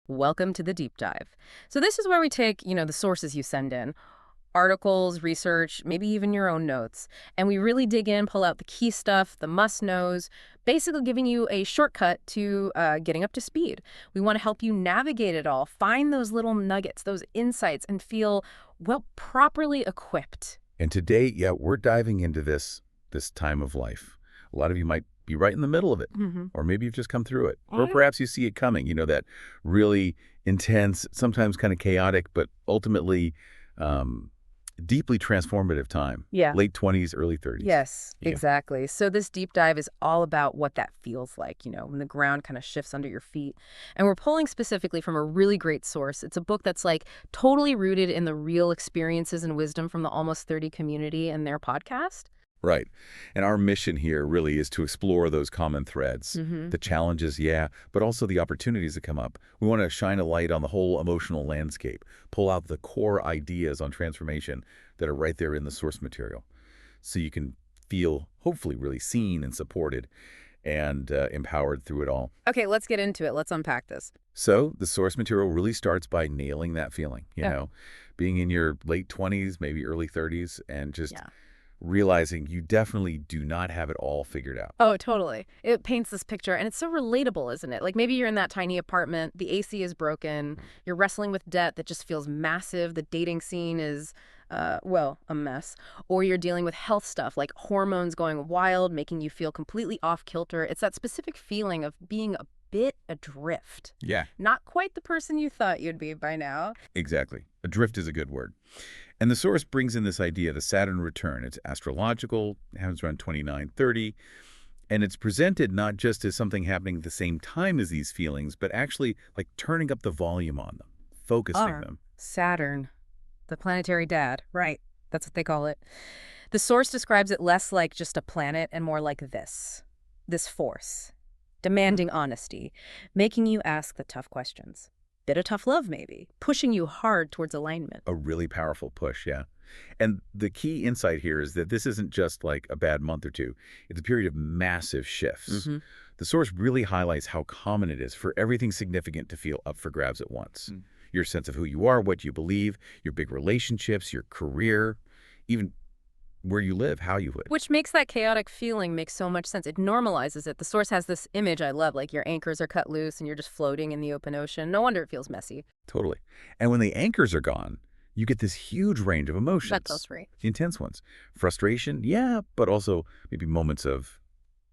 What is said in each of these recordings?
Welcome to the deep dive. So this is where we take, the sources you send in, articles, research, maybe even your own notes, and we really dig in, pull out the key stuff, the must-knows, basically giving you a shortcut to getting up to speed. We want to help you navigate it all, find those little nuggets, those insights, and feel, well, properly equipped. And today, we're diving into this time of life. A lot of you might be right in the middle of it, or maybe you've just come through it, or perhaps you see it coming, that really intense, sometimes kind of chaotic, but ultimately deeply transformative time. Yeah. Late 20s, early 30s. Yes, Yeah. exactly. So this deep dive is all about what that feels like, when the ground kind of shifts under your feet. And we're pulling specifically from a really great source. It's a book that's like totally rooted in the real experiences and wisdom from the Almost 30 community and their podcast. Right. And our mission here really is to explore those common threads, the challenges, but also the opportunities that come up. We want to shine a light on the whole emotional landscape, pull out the core ideas on transformation that are right there in the source material, so you can feel hopefully really seen and supported and empowered through it all. Okay, let's get into it. Let's unpack this. So the source material really starts by nailing that feeling, being in your late 20s, maybe early 30s, and just realizing you definitely do not have it all figured out. Oh, totally. It paints this picture, and it's so relatable, isn't it? Like maybe you're in that tiny apartment, the AC is broken, you're wrestling with debt that just feels massive, the dating scene is, a mess, or you're dealing with health stuff like hormones going wild, making you feel completely off kilter. It's that specific feeling of being a bit adrift. Yeah. Not quite the person you thought you'd be by now. Exactly. Adrift is a good word. And the source brings in this idea, the Saturn Return. It's astrological, it happens around 2930, and it's presented not just as something happening at the same time as these feelings, but actually like turning up the volume on them, focusing them. Saturn, the planetary dad, right? That's what they call it. The source describes it less like just a planet and more like this force, demanding honesty, making you ask the tough questions. Bit of tough love, maybe, pushing you hard towards alignment. A really powerful push, yeah. And the key insight here is that this isn't just like a bad month or two. It's a period of massive shifts. The source really highlights how common it is for everything significant to feel up for grabs at once. Your sense of who you are, what you believe, your big relationships, your career, even where you live, how you live. Which makes that chaotic feeling make so much sense. It normalizes it. The source has this image I love, like your anchors are cut loose and you're just floating in the open ocean. No wonder it feels messy. Totally. And when the anchors are gone, you get this huge range of emotions. That feels right. The intense ones. Frustration, but also maybe moments of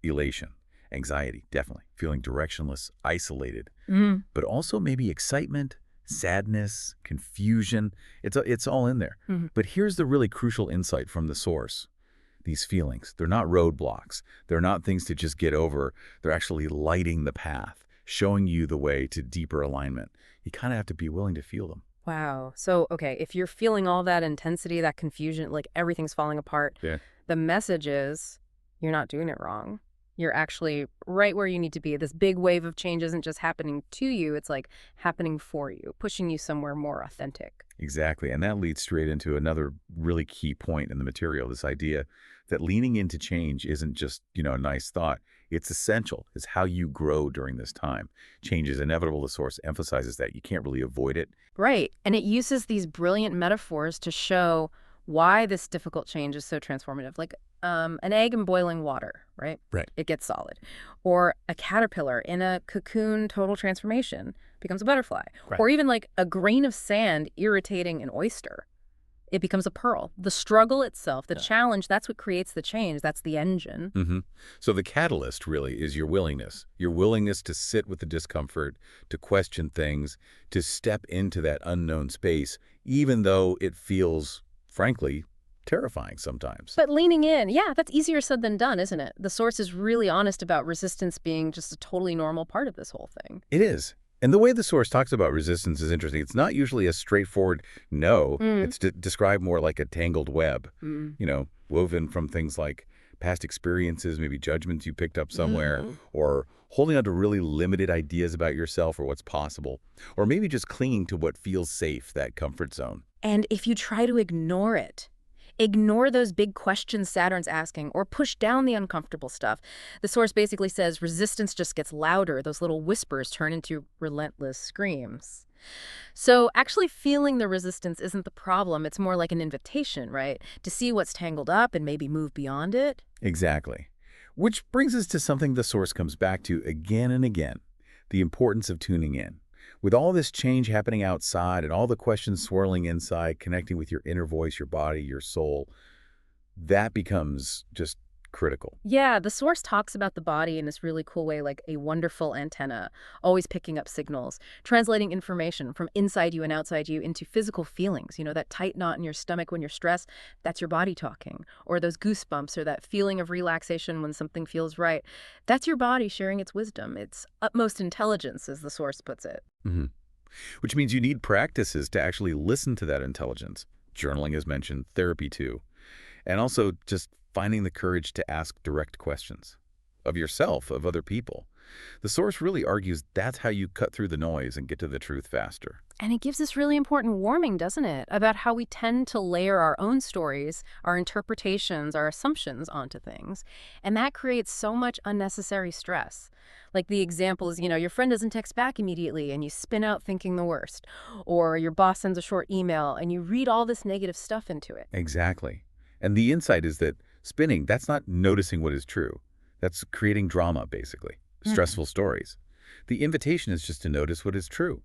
elation. Anxiety, definitely. Feeling directionless, isolated. But also maybe excitement, sadness, confusion. It's all in there. But here's the really crucial insight from the source. These feelings, they're not roadblocks. They're not things to just get over. They're actually lighting the path, showing you the way to deeper alignment. You kind of have to be willing to feel them. Wow. So, okay, if you're feeling all that intensity, that confusion, like everything's falling apart, the message is you're not doing it wrong. You're actually right where you need to be. This big wave of change isn't just happening to you. It's like happening for you, pushing you somewhere more authentic. Exactly. And that leads straight into another really key point in the material, this idea that leaning into change isn't just, a nice thought. It's essential. It's how you grow during this time. Change is inevitable. The source emphasizes that. You can't really avoid it. Right. And it uses these brilliant metaphors to show why this difficult change is so transformative. Like an egg in boiling water, right? Right. It gets solid. Or a caterpillar in a cocoon total transformation becomes a butterfly. Right. Or even like a grain of sand irritating an oyster. It becomes a pearl. The struggle itself, the challenge, that's what creates the change. That's the engine. So the catalyst really is your willingness to sit with the discomfort, to question things, to step into that unknown space, even though it feels, frankly, terrifying sometimes. But leaning in, that's easier said than done, isn't it? The source is really honest about resistance being just a totally normal part of this whole thing. It is. And the way the source talks about resistance is interesting. It's not usually a straightforward no. It's described more like a tangled web, woven from things like past experiences, maybe judgments you picked up somewhere, or holding on to really limited ideas about yourself or what's possible, or maybe just clinging to what feels safe, that comfort zone. And if you try to ignore it, Ignore those big questions Saturn's asking or push down the uncomfortable stuff. The source basically says resistance just gets louder. Those little whispers turn into relentless screams. So actually feeling the resistance isn't the problem. It's more like an invitation, right? To see what's tangled up and maybe move beyond it. Exactly. Which brings us to something the source comes back to again and again, the importance of tuning in. With all this change happening outside and all the questions swirling inside, connecting with your inner voice, your body, your soul, that becomes just critical. Yeah, the source talks about the body in this really cool way, like a wonderful antenna, always picking up signals, translating information from inside you and outside you into physical feelings. You know, that tight knot in your stomach when you're stressed, that's your body talking. Or those goosebumps or that feeling of relaxation when something feels right. That's your body sharing its wisdom, its utmost intelligence, as the source puts it. hmm Which means you need practices to actually listen to that intelligence. Journaling is mentioned, therapy too. And also just finding the courage to ask direct questions of yourself, of other people. The source really argues that's how you cut through the noise and get to the truth faster. And it gives this really important warning, doesn't it, about how we tend to layer our own stories, our interpretations, our assumptions onto things. And that creates so much unnecessary stress. Like the example is, your friend doesn't text back immediately and you spin out thinking the worst. Or your boss sends a short email and you read all this negative stuff into it. Exactly. And the insight is that spinning, that's not noticing what is true. That's creating drama, basically. Stressful stories. The invitation is just to notice what is true.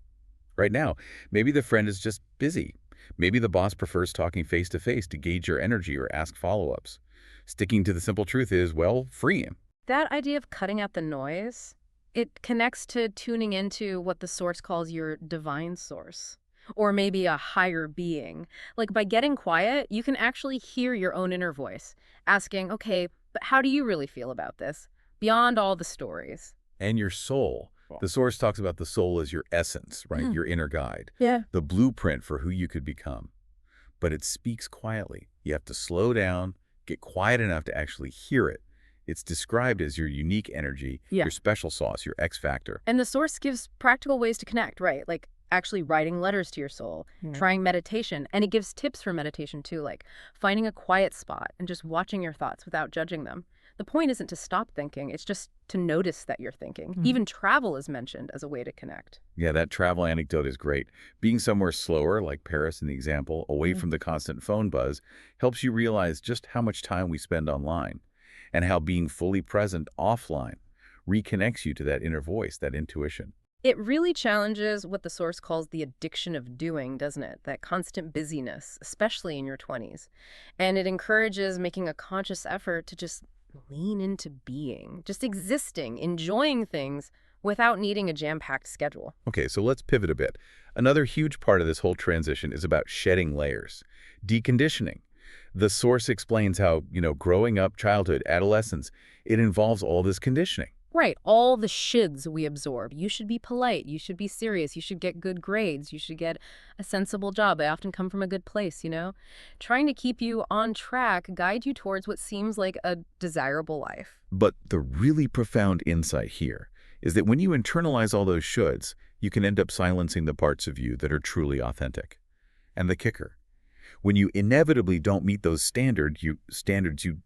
Right now, maybe the friend is just busy. Maybe the boss prefers talking face-to-face to gauge your energy or ask follow-ups. Sticking to the simple truth is, well, free him. That idea of cutting out the noise, it connects to tuning into what the source calls your divine source. Or maybe a higher being. Like by getting quiet, you can actually hear your own inner voice, asking, okay, but how do you really feel about this? Beyond all the stories. And your soul. The source talks about the soul as your essence, right? Your inner guide. Yeah. The blueprint for who you could become. But it speaks quietly. You have to slow down, get quiet enough to actually hear it. It's described as your unique energy, your special sauce, your X factor. And the source gives practical ways to connect, right? Like actually writing letters to your soul, trying meditation. And it gives tips for meditation too, like finding a quiet spot and just watching your thoughts without judging them. The point isn't to stop thinking, it's just to notice that you're thinking. Even travel is mentioned as a way to connect. Yeah, that travel anecdote is great. Being somewhere slower, like Paris in the example, away from the constant phone buzz, helps you realize just how much time we spend online and how being fully present offline reconnects you to that inner voice, that intuition. It really challenges what the source calls the addiction of doing, doesn't it? That constant busyness, especially in your 20s. And it encourages making a conscious effort to just lean into being, just existing, enjoying things without needing a jam-packed schedule. Okay, so let's pivot a bit. Another huge part of this whole transition is about shedding layers, deconditioning. The source explains how, growing up, childhood, adolescence, it involves all this conditioning. Right, all the shoulds we absorb. You should be polite, you should be serious, you should get good grades, you should get a sensible job. They often come from a good place, Trying to keep you on track, guide you towards what seems like a desirable life. But the really profound insight here is that when you internalize all those shoulds, you can end up silencing the parts of you that are truly authentic. And the kicker, when you inevitably don't meet those standards you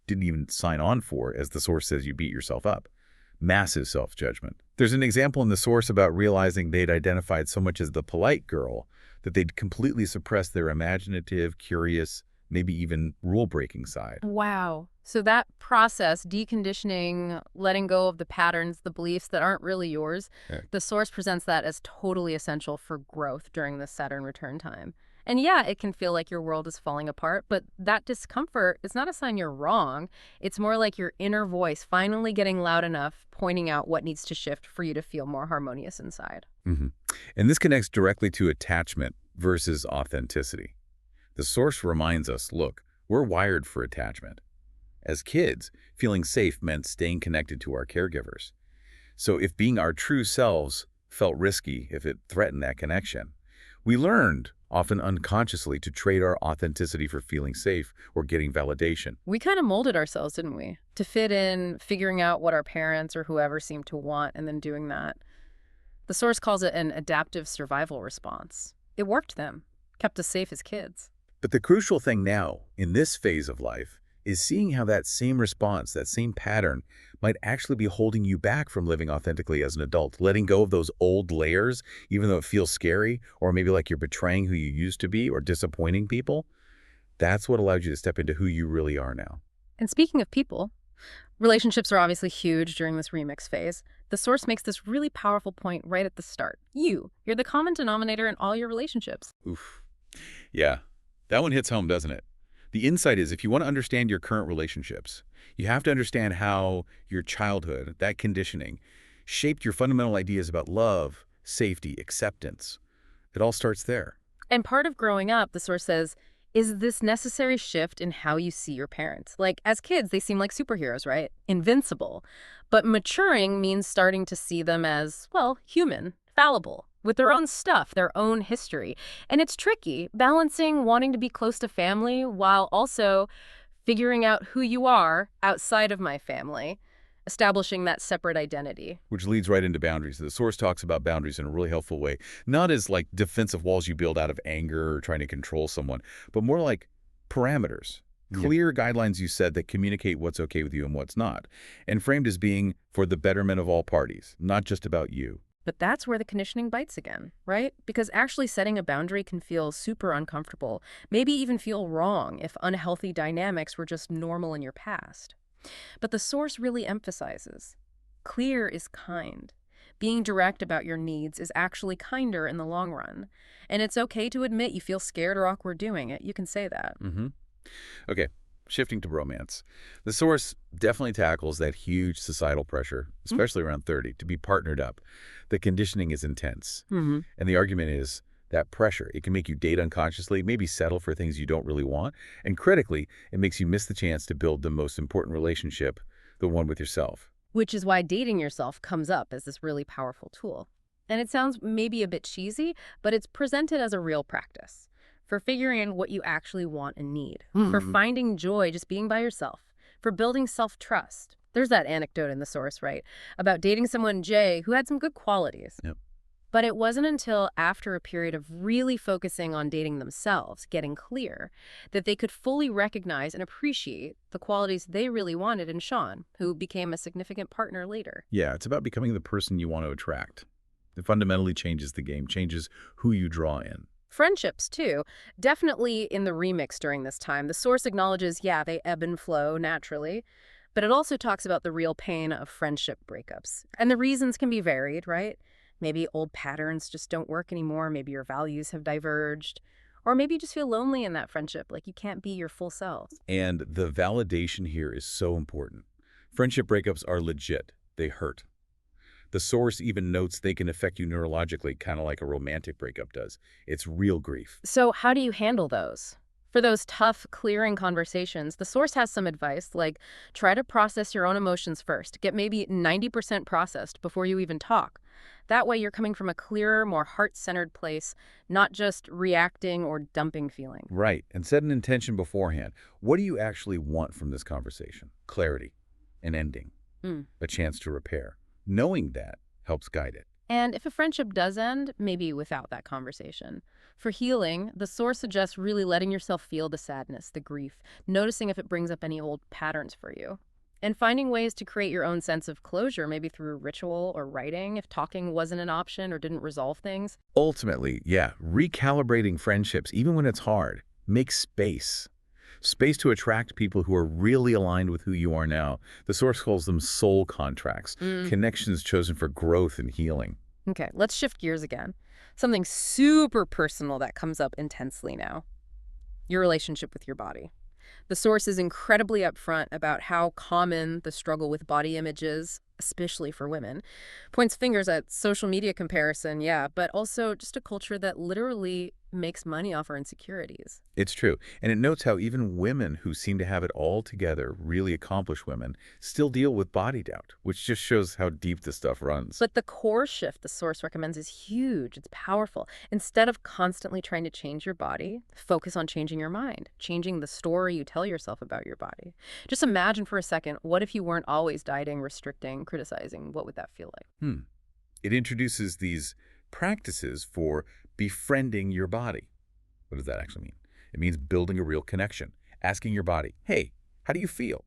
didn't even sign on for, as the source says, you beat yourself up. Massive self-judgment. There's an example in the source about realizing they'd identified so much as the polite girl that they'd completely suppressed their imaginative, curious, maybe even rule-breaking side. Wow. So that process, deconditioning, letting go of the patterns, the beliefs that aren't really yours, the source presents that as totally essential for growth during the Saturn return time. And yeah, it can feel like your world is falling apart, but that discomfort is not a sign you're wrong. It's more like your inner voice finally getting loud enough, pointing out what needs to shift for you to feel more harmonious inside. And this connects directly to attachment versus authenticity. The source reminds us, look, we're wired for attachment. As kids, feeling safe meant staying connected to our caregivers. So if being our true selves felt risky, if it threatened that connection, we learned, often unconsciously, to trade our authenticity for feeling safe or getting validation. We kind of molded ourselves, didn't we? To fit in, figuring out what our parents or whoever seemed to want, and then doing that. The source calls it an adaptive survival response. It worked them, kept us safe as kids. But the crucial thing now, in this phase of life, is seeing how that same response, that same pattern, might actually be holding you back from living authentically as an adult, letting go of those old layers, even though it feels scary, or maybe like you're betraying who you used to be or disappointing people. That's what allowed you to step into who you really are now. And speaking of people, relationships are obviously huge during this remix phase. The source makes this really powerful point right at the start. You're the common denominator in all your relationships. Oof. Yeah, that one hits home, doesn't it? The insight is if you want to understand your current relationships, you have to understand how your childhood, that conditioning, shaped your fundamental ideas about love, safety, acceptance. It all starts there. And part of growing up, the source says, is this necessary shift in how you see your parents. Like, as kids, they seem like superheroes, right? Invincible. But maturing means starting to see them as, well, human, fallible, with their own stuff, their own history. And it's tricky, balancing wanting to be close to family while also figuring out who you are outside of my family, establishing that separate identity. Which leads right into boundaries. The source talks about boundaries in a really helpful way, not as like defensive walls you build out of anger or trying to control someone, but more like parameters, clear guidelines you set that communicate what's okay with you and what's not, and framed as being for the betterment of all parties, not just about you. But that's where the conditioning bites again, right? Because actually setting a boundary can feel super uncomfortable, maybe even feel wrong if unhealthy dynamics were just normal in your past. But the source really emphasizes, clear is kind. Being direct about your needs is actually kinder in the long run. And it's okay to admit you feel scared or awkward doing it. You can say that. Okay, shifting to romance. The source definitely tackles that huge societal pressure, especially around 30, to be partnered up. The conditioning is intense. And the argument is that pressure, it can make you date unconsciously, maybe settle for things you don't really want. And critically, it makes you miss the chance to build the most important relationship, the one with yourself. Which is why dating yourself comes up as this really powerful tool. And it sounds maybe a bit cheesy, but it's presented as a real practice for figuring out what you actually want and need, for finding joy just being by yourself, for building self-trust. There's that anecdote in the source, right, about dating someone, Jay, who had some good qualities. Yep. But it wasn't until after a period of really focusing on dating themselves, getting clear, that they could fully recognize and appreciate the qualities they really wanted in Sean, who became a significant partner later. Yeah, it's about becoming the person you want to attract. It fundamentally changes the game, changes who you draw in. Friendships, too. Definitely in the remix during this time. The source acknowledges, yeah, they ebb and flow naturally, but it also talks about the real pain of friendship breakups. And the reasons can be varied, right? Maybe old patterns just don't work anymore. Maybe your values have diverged. Or maybe you just feel lonely in that friendship, like you can't be your full selves. And the validation here is so important. Friendship breakups are legit. They hurt. The source even notes they can affect you neurologically, kind of like a romantic breakup does. It's real grief. So how do you handle those? For those tough, clearing conversations, the source has some advice, like try to process your own emotions first. Get maybe 90% processed before you even talk. That way you're coming from a clearer, more heart-centered place, not just reacting or dumping feeling. Right, and set an intention beforehand. What do you actually want from this conversation? Clarity, an ending, a chance to repair. Knowing that helps guide it. And if a friendship does end, maybe without that conversation. For healing, the source suggests really letting yourself feel the sadness, the grief, noticing if it brings up any old patterns for you. And finding ways to create your own sense of closure, maybe through ritual or writing, if talking wasn't an option or didn't resolve things. Ultimately, yeah, recalibrating friendships, even when it's hard, make space. Space to attract people who are really aligned with who you are now. The source calls them soul contracts, connections chosen for growth and healing. Okay, let's shift gears again. Something super personal that comes up intensely now. Your relationship with your body. The source is incredibly upfront about how common the struggle with body image is, especially for women. Points fingers at social media comparison, yeah, but also just a culture that literally makes money off our insecurities. It's true. And it notes how even women who seem to have it all together, really accomplished women, still deal with body doubt, which just shows how deep this stuff runs. But the core shift the source recommends is huge. It's powerful. Instead of constantly trying to change your body, focus on changing your mind, changing the story you tell yourself about your body. Just imagine for a second, what if you weren't always dieting, restricting, criticizing? What would that feel like? It introduces these practices for befriending your body. What does that actually mean? It means building a real connection, asking your body, hey, how do you feel?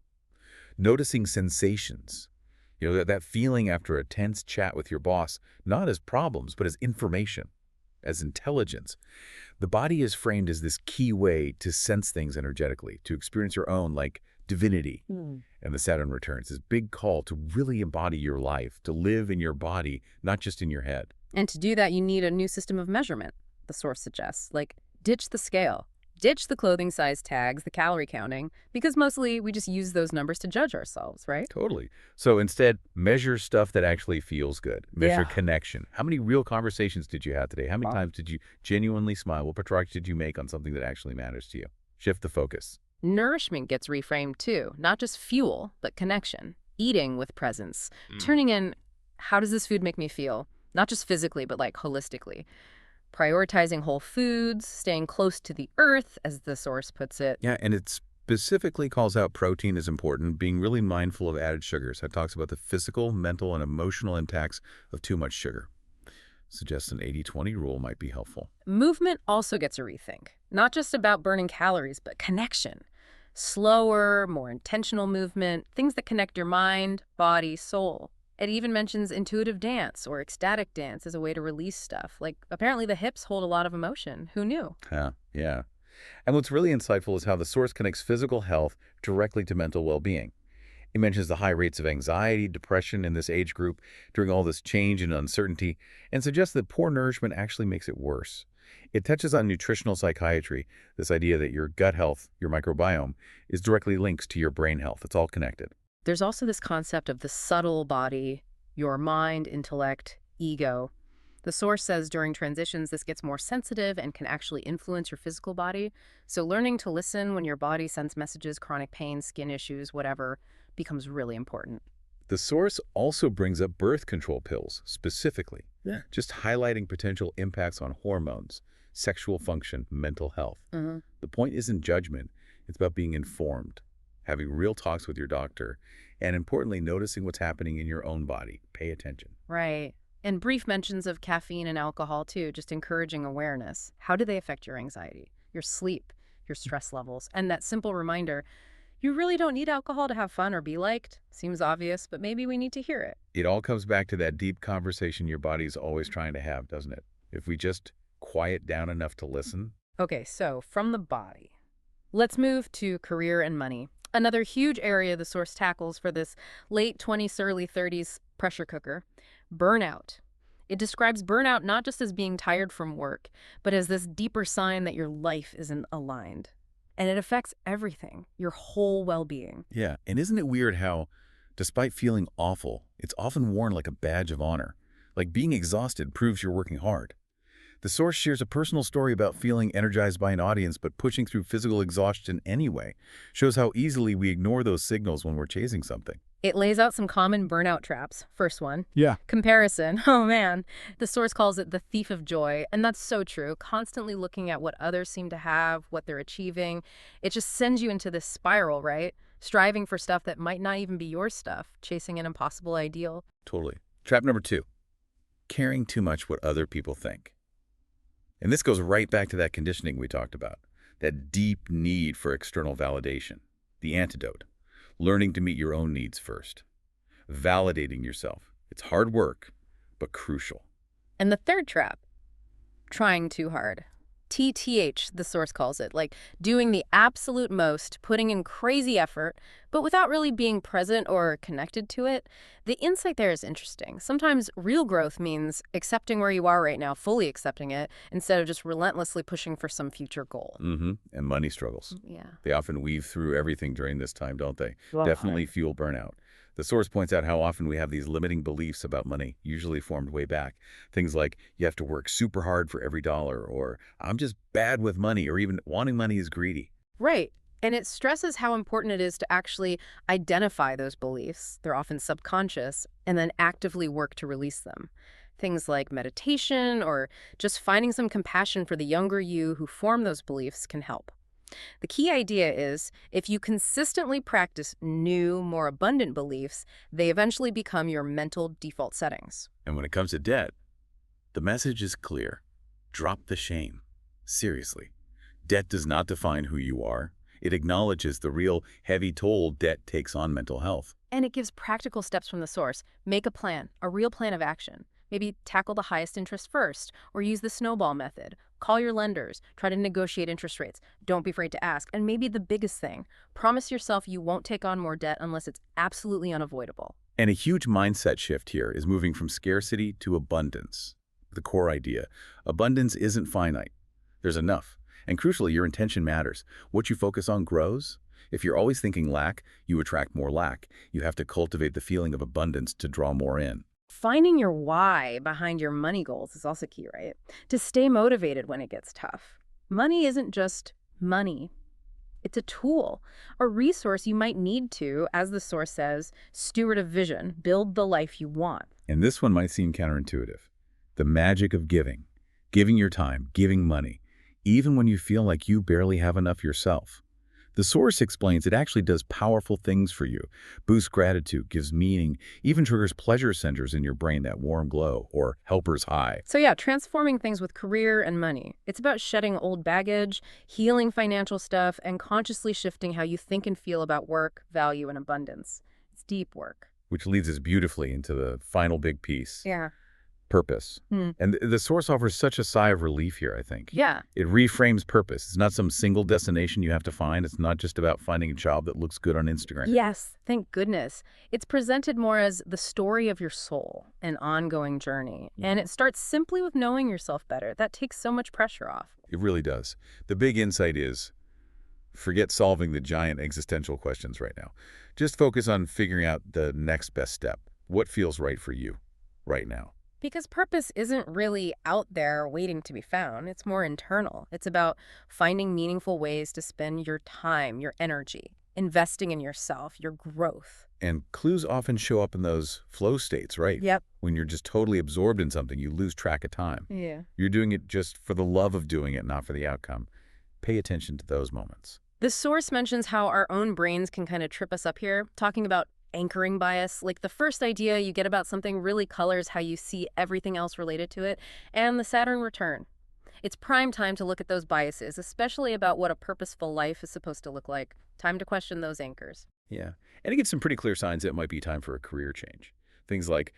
Noticing sensations. That feeling after a tense chat with your boss, not as problems, but as information, as intelligence. The body is framed as this key way to sense things energetically, to experience your own, like divinity. And the Saturn Returns, this big call to really embody your life, to live in your body, not just in your head. And to do that, you need a new system of measurement, the source suggests. Like, ditch the scale. Ditch the clothing size tags, the calorie counting, because mostly we just use those numbers to judge ourselves, right? Totally. So instead, measure stuff that actually feels good. Measure Yeah. connection. How many real conversations did you have today? How many Wow. times did you genuinely smile? What progress did you make on something that actually matters to you? Shift the focus. Nourishment gets reframed too, not just fuel, but connection. Eating with presence. Mm. Turning in, how does this food make me feel? Not just physically, but like holistically. Prioritizing whole foods, staying close to the earth, as the source puts it. Yeah, and it specifically calls out protein as important, being really mindful of added sugars. It talks about the physical, mental, and emotional impacts of too much sugar. Suggests an 80-20 rule might be helpful. Movement also gets a rethink. Not just about burning calories, but connection. Slower, more intentional movement, things that connect your mind, body, soul. It even mentions intuitive dance or ecstatic dance as a way to release stuff. Like, apparently the hips hold a lot of emotion. Who knew? Yeah. And what's really insightful is how the source connects physical health directly to mental well-being. It mentions the high rates of anxiety, depression in this age group during all this change and uncertainty, and suggests that poor nourishment actually makes it worse. It touches on nutritional psychiatry, this idea that your gut health, your microbiome, is directly linked to your brain health. It's all connected. There's also this concept of the subtle body, your mind, intellect, ego. The source says during transitions, this gets more sensitive and can actually influence your physical body. So learning to listen when your body sends messages, chronic pain, skin issues, whatever, becomes really important. The source also brings up birth control pills, specifically. Yeah. Just highlighting potential impacts on hormones, sexual function, mental health. The point isn't judgment. It's about being informed, having real talks with your doctor, and importantly, noticing what's happening in your own body. Pay attention. Right. And brief mentions of caffeine and alcohol, too, just encouraging awareness. How do they affect your anxiety, your sleep, your stress levels? And that simple reminder, you really don't need alcohol to have fun or be liked. Seems obvious, but maybe we need to hear it. It all comes back to that deep conversation your body's always trying to have, doesn't it? If we just quiet down enough to listen. Okay, so from the body, let's move to career and money. Another huge area the source tackles for this late 20s, early 30s pressure cooker, burnout. It describes burnout not just as being tired from work, but as this deeper sign that your life isn't aligned. And it affects everything, your whole well-being. Yeah, and isn't it weird how, despite feeling awful, it's often worn like a badge of honor? Like being exhausted proves you're working hard. The source shares a personal story about feeling energized by an audience but pushing through physical exhaustion anyway. Shows how easily we ignore those signals when we're chasing something. It lays out some common burnout traps. First one. Yeah. Comparison. Oh man. The source calls it the thief of joy. And that's so true. Constantly looking at what others seem to have, what they're achieving. It just sends you into this spiral, right? Striving for stuff that might not even be your stuff. Chasing an impossible ideal. Totally. Trap number 2. Caring too much what other people think. And this goes right back to that conditioning we talked about. That deep need for external validation. The antidote. Learning to meet your own needs first. Validating yourself. It's hard work, but crucial. And the third trap, trying too hard. TTH, the source calls it, like doing the absolute most, putting in crazy effort, but without really being present or connected to it. The insight there is interesting. Sometimes real growth means accepting where you are right now, fully accepting it, instead of just relentlessly pushing for some future goal. And money struggles. Yeah. They often weave through everything during this time, don't they? Well, Definitely fuel burnout. The source points out how often we have these limiting beliefs about money, usually formed way back. Things like, you have to work super hard for every dollar, or I'm just bad with money, or even wanting money is greedy. Right. And it stresses how important it is to actually identify those beliefs. They're often subconscious, and then actively work to release them. Things like meditation or just finding some compassion for the younger you who formed those beliefs can help. The key idea is, if you consistently practice new, more abundant beliefs, they eventually become your mental default settings. And when it comes to debt, the message is clear. Drop the shame. Seriously. Debt does not define who you are. It acknowledges the real heavy toll debt takes on mental health. And it gives practical steps from the source. Make a plan, a real plan of action. Maybe tackle the highest interest first, or use the snowball method. Call your lenders, try to negotiate interest rates. Don't be afraid to ask. And maybe the biggest thing, promise yourself you won't take on more debt unless it's absolutely unavoidable. And a huge mindset shift here is moving from scarcity to abundance. The core idea, abundance isn't finite. There's enough. And crucially, your intention matters. What you focus on grows. If you're always thinking lack, you attract more lack. You have to cultivate the feeling of abundance to draw more in. Finding your why behind your money goals is also key, right? To stay motivated when it gets tough. Money isn't just money. It's a tool, a resource you might need to, as the source says, steward a vision, build the life you want. And this one might seem counterintuitive. The magic of giving. Giving your time, giving money, even when you feel like you barely have enough yourself. The source explains it actually does powerful things for you, boosts gratitude, gives meaning, even triggers pleasure centers in your brain, that warm glow, or helper's high. So yeah, transforming things with career and money. It's about shedding old baggage, healing financial stuff, and consciously shifting how you think and feel about work, value, and abundance. It's deep work. Which leads us beautifully into the final big piece. Yeah. Purpose. And the source offers such a sigh of relief here, I think. Yeah. It reframes purpose. It's not some single destination you have to find. It's not just about finding a job that looks good on Instagram. Yes, thank goodness. It's presented more as the story of your soul, an ongoing journey. And it starts simply with knowing yourself better. That takes so much pressure off. It really does. The big insight is, forget solving the giant existential questions right now. Just focus on figuring out the next best step. What feels right for you right now? Because purpose isn't really out there waiting to be found. It's more internal. It's about finding meaningful ways to spend your time, your energy, investing in yourself, your growth. And clues often show up in those flow states, right? Yep. When you're just totally absorbed in something, you lose track of time. Yeah. You're doing it just for the love of doing it, not for the outcome. Pay attention to those moments. The source mentions how our own brains can kind of trip us up here, talking about anchoring bias. Like the first idea you get about something really colors how you see everything else related to it, and the Saturn Return. It's prime time to look at those biases, especially about what a purposeful life is supposed to look like. Time to question those anchors. Yeah. And it gives some pretty clear signs that it might be time for a career change. Things like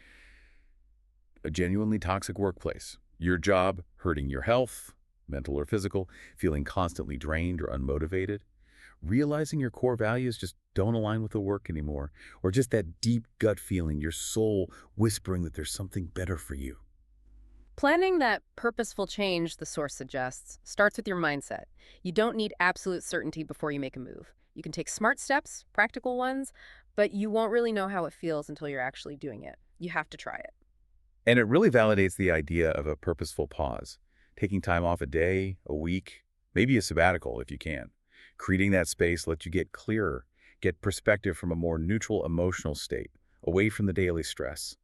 a genuinely toxic workplace, your job hurting your health, mental or physical, feeling constantly drained or unmotivated, realizing your core values just don't align with the work anymore, or just that deep gut feeling, your soul whispering that there's something better for you. Planning that purposeful change, the source suggests, starts with your mindset. You don't need absolute certainty before you make a move. You can take smart steps, practical ones, but you won't really know how it feels until you're actually doing it. You have to try it. And it really validates the idea of a purposeful pause, taking time off a day, a week, maybe a sabbatical if you can. Creating that space lets you get clearer, get perspective from a more neutral emotional state, away from the daily stress.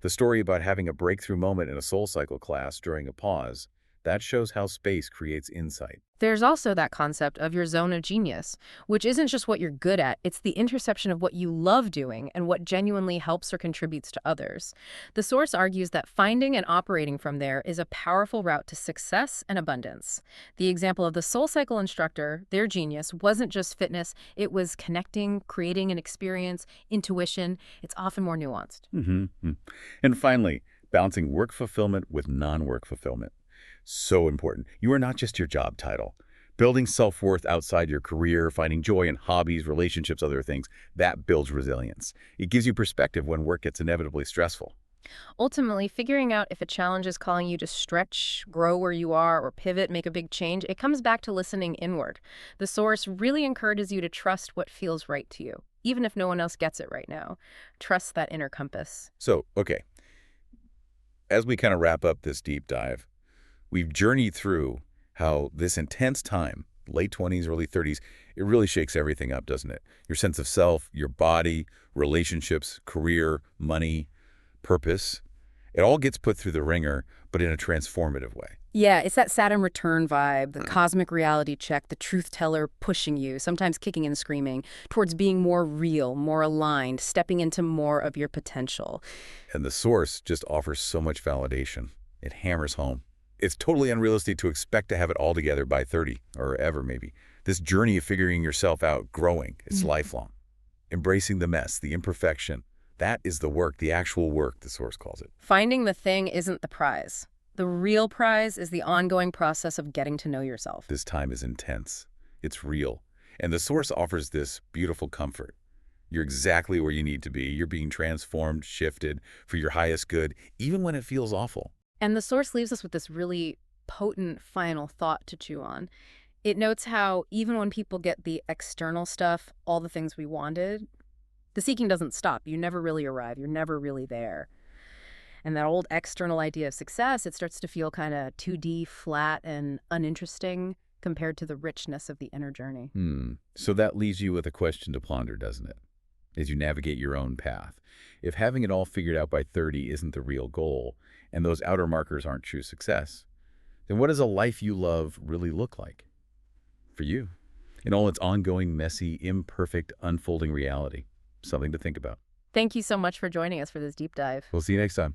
The story about having a breakthrough moment in a soul cycle class during a pause, that shows how space creates insight. There's also that concept of your zone of genius, which isn't just what you're good at, it's the intersection of what you love doing and what genuinely helps or contributes to others. The source argues that finding and operating from there is a powerful route to success and abundance. The example of the soul cycle instructor, their genius, wasn't just fitness, it was connecting, creating an experience, intuition. It's often more nuanced. And finally, balancing work fulfillment with non-work fulfillment. So important. You are not just your job title. Building self-worth outside your career, finding joy in hobbies, relationships, other things, that builds resilience. It gives you perspective when work gets inevitably stressful. Ultimately, figuring out if a challenge is calling you to stretch, grow where you are, or pivot, make a big change, it comes back to listening inward. The source really encourages you to trust what feels right to you, even if no one else gets it right now. Trust that inner compass. So, okay, as we kind of wrap up this deep dive, we've journeyed through how this intense time, late 20s, early 30s, it really shakes everything up, doesn't it? Your sense of self, your body, relationships, career, money, purpose. It all gets put through the ringer, but in a transformative way. Yeah, it's that Saturn Return vibe, the cosmic reality check, the truth teller pushing you, sometimes kicking and screaming, towards being more real, more aligned, stepping into more of your potential. And the source just offers so much validation. It hammers home. It's totally unrealistic to expect to have it all together by 30 or ever maybe. This journey of figuring yourself out, growing, it's lifelong. Embracing the mess, the imperfection, that is the work, the actual work, the Source calls it. Finding the thing isn't the prize. The real prize is the ongoing process of getting to know yourself. This time is intense. It's real. And the Source offers this beautiful comfort. You're exactly where you need to be. You're being transformed, shifted for your highest good, even when it feels awful. And the Source leaves us with this really potent final thought to chew on. It notes how even when people get the external stuff, all the things we wanted, the seeking doesn't stop. You never really arrive. You're never really there. And that old external idea of success, it starts to feel kind of 2D, flat, and uninteresting compared to the richness of the inner journey. So that leaves you with a question to ponder, doesn't it? As you navigate your own path. If having it all figured out by 30 isn't the real goal, and those outer markers aren't true success, then what does a life you love really look like for you? In all its ongoing, messy, imperfect, unfolding reality. Something to think about. Thank you so much for joining us for this deep dive. We'll see you next time.